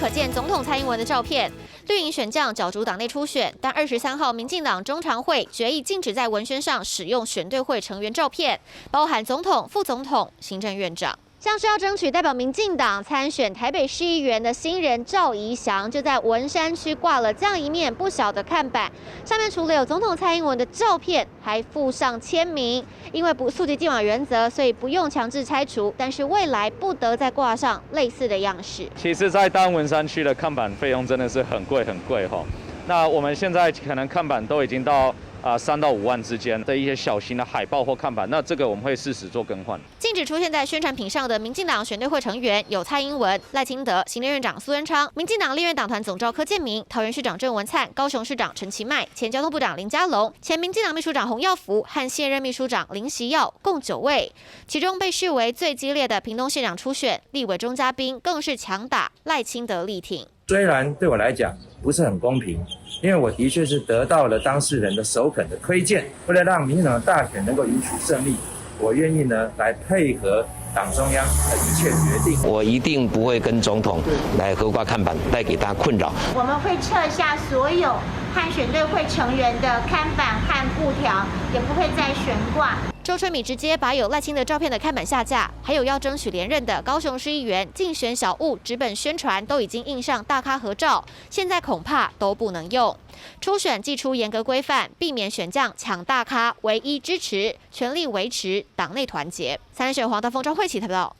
可见总统蔡英文的照片。绿营选将角逐党内初选，但23号民进党中常会决议禁止在文宣上使用选对会成员照片，包含总统、副总统、行政院长。 像是要争取代表民进党参选台北市议员的新人赵怡翔，就在文山区挂了这样一面不小的看板，上面除了有总统蔡英文的照片，还附上签名。因为不溯及既往原则，所以不用强制拆除，但是未来不得再挂上类似的样式。其实，在大安文山区的看板费用真的是很贵哈。那我们现在可能看板都已经到。3到5万之间的一些小型的海报或看板，那这个我们会适时做更换。禁止出现在宣传品上的民进党选对会成员有蔡英文、赖清德、行政院长苏贞昌、民进党立院党团总召柯建铭、桃园市长郑文灿、高雄市长陈其迈、前交通部长林佳龙、前民进党秘书长洪耀福和现任秘书长林锡耀，共9位。其中被视为最激烈的屏东县长初选，立委钟嘉宾更是强打赖清德力挺。虽然对我来讲不是很公平。 因为我的确是得到了当事人的首肯的推荐，为了让民进党的大选能够赢取胜利，我愿意呢来配合党中央的一切决定。我一定不会跟总统来合挂看板，带给他困扰。我们会撤下所有和选对会成员的看板和布条，也不会再悬挂。 周春米直接把有赖清德照片的看板下架，还有要争取连任的高雄市议员竞选小物纸本宣传都已经印上大咖合照，现在恐怕都不能用。初选祭出严格规范，避免选将抢大咖，唯一支持全力维持党内团结。3立选黄大丰、张慧琪台报道。